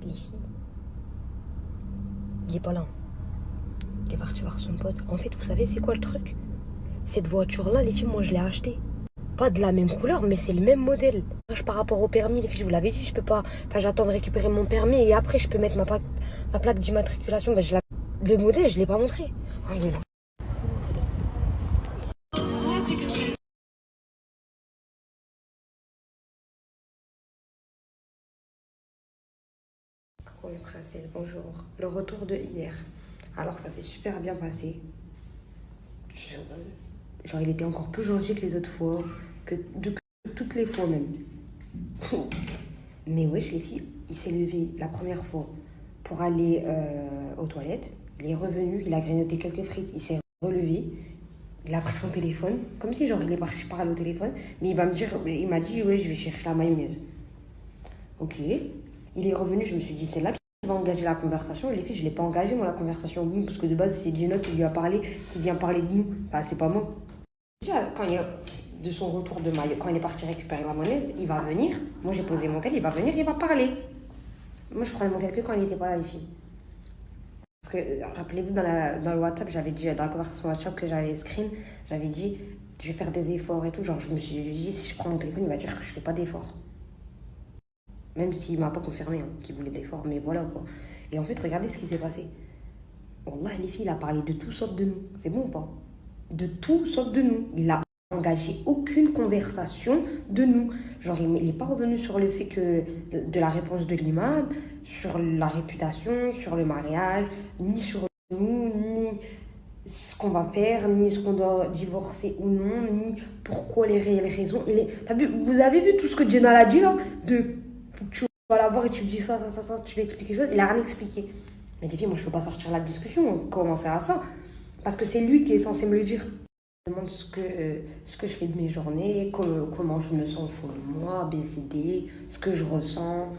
les filles. Il est pas là. Il est parti voir son pote. En fait, vous savez, c'est quoi le truc? Cette voiture-là, les filles, moi, je l'ai achetée. Pas de la même couleur, mais c'est le même modèle. Par rapport au permis, les filles, je vous l'avais dit, je peux pas. Enfin, j'attends de récupérer mon permis et après, je peux mettre ma plaque d'immatriculation. Ben, le modèle, je l'ai pas montré. Oh, il est là. Oh, mes princesses, bonjour. Le retour de hier. Alors, ça s'est super bien passé. Genre, il était encore plus gentil que les autres fois, que toutes les fois même. Mais wesh, les filles, il s'est levé la première fois pour aller aux toilettes. Il est revenu, il a grignoté quelques frites, il s'est relevé. Il a pris son téléphone, comme si genre il est parti parler au téléphone. Mais il m'a dit, ouais, je vais chercher la mayonnaise. Ok. Il est revenu, je me suis dit, c'est là qu'il va engager la conversation. Et les filles, je ne l'ai pas engagé, moi, la conversation. Parce que de base, c'est Gina qui lui a parlé, qui vient parler de nous. Bah, c'est pas moi. Déjà, de son retour de maillot, quand il est parti récupérer la mayonnaise, il va venir. Moi, j'ai posé mon tel, il va venir, il va parler. Moi, je prenais mon tel que quand il n'était pas là, les filles. Parce que, rappelez-vous, dans le WhatsApp, j'avais dit, dans la conversation WhatsApp que j'avais screen, j'avais dit, je vais faire des efforts et tout. Genre, je me suis dit, si je prends mon téléphone, il va dire que je fais pas d'efforts. Même s'il m'a pas confirmé qu'il voulait d'efforts, mais voilà quoi. Et en fait, regardez ce qui s'est passé. Wallah, les filles, il a parlé de tout sauf de nous. C'est bon ou pas? De tout sauf de nous. Il a engagé aucune conversation de nous. Genre, il n'est pas revenu sur le fait que de la réponse de l'imam, sur la réputation, sur le mariage, ni sur nous, ni ce qu'on va faire, ni ce qu'on doit divorcer ou non, ni pourquoi les réelles raisons. Vous avez vu tout ce que Jenna a dit là? Tu vas la voir et tu dis ça, tu lui expliques quelque chose. Il a rien expliqué. Mais des filles, moi je peux pas sortir la discussion, commencer à ça. Parce que c'est lui qui est censé me le dire. Il me demande ce que je fais de mes journées, comment je me sens au fond de moi, ABCD, ce que je ressens,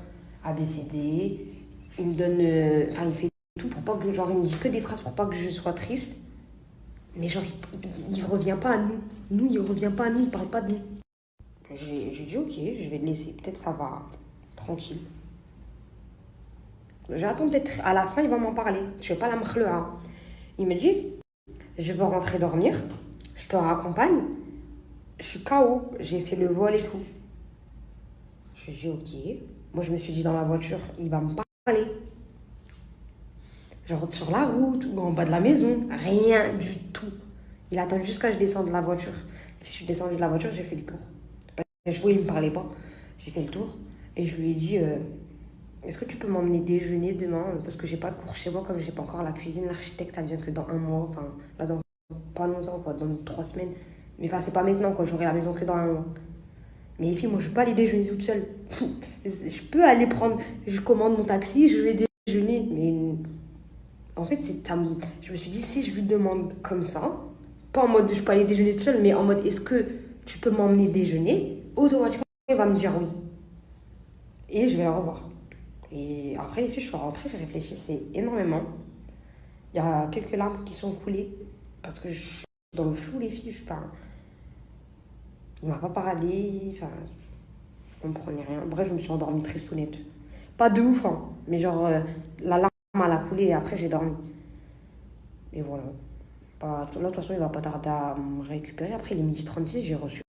ABCD. Il me donne. Enfin, il fait tout pour pas que. Genre, il me dit que des phrases pour pas que je sois triste. Mais genre, il revient pas à nous. Il revient pas à nous, il parle pas de nous. J'ai dit, ok, je vais le laisser. Peut-être ça va. Tranquille. J'attends peut-être à la fin, il va m'en parler. Je sais pas la makhloua. Il me dit, je veux rentrer dormir. Je te raccompagne. Je suis KO. J'ai fait le vol et tout. Je dis, ok. Moi, je me suis dit dans la voiture, il va me parler. Je rentre sur la route ou en bas de la maison. Rien du tout. Il attend jusqu'à ce que je descende de la voiture. Puis je suis descendue de la voiture, j'ai fait le tour. Je vois, il me parlait pas. J'ai fait le tour. Et je lui ai dit, est-ce que tu peux m'emmener déjeuner demain? Parce que j'ai pas de cours chez moi, comme j'ai pas encore la cuisine. L'architecte, elle vient que dans un mois. Enfin, là, dans pas longtemps, quoi, dans 3 semaines. Mais enfin, c'est pas maintenant, quoi. J'aurai la maison que dans un mois. Mais les filles, moi, je peux pas aller déjeuner toute seule. Je peux aller prendre. Je commande mon taxi, je vais déjeuner. Mais en fait, je me suis dit, si je lui demande comme ça, pas en mode je peux aller déjeuner toute seule, mais en mode est-ce que tu peux m'emmener déjeuner? Automatiquement, il va me dire oui. Et je vais la revoir. Et après, les filles, je suis rentrée, j'ai réfléchi, c'est énormément. Il y a quelques larmes qui sont coulées. Parce que je suis dans le flou, les filles. Il m'a pas parlé. Enfin, je comprenais rien. Bref, je me suis endormie très sounette. Pas de ouf, hein. Mais genre, la larme, elle a coulé et après, j'ai dormi. Et voilà. Là, de toute façon, il va pas tarder à me récupérer. Après, il est 12h36, j'ai reçu.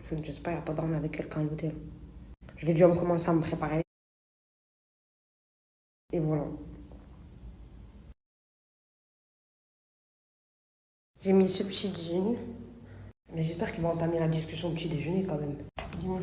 J'espère qu'il va pas dormir avec quelqu'un à l'hôtel. Je vais déjà commencer à me préparer. Et voilà. J'ai mis ce petit jean. Mais j'espère qu'il va entamer la discussion au petit déjeuner quand même. Dis-moi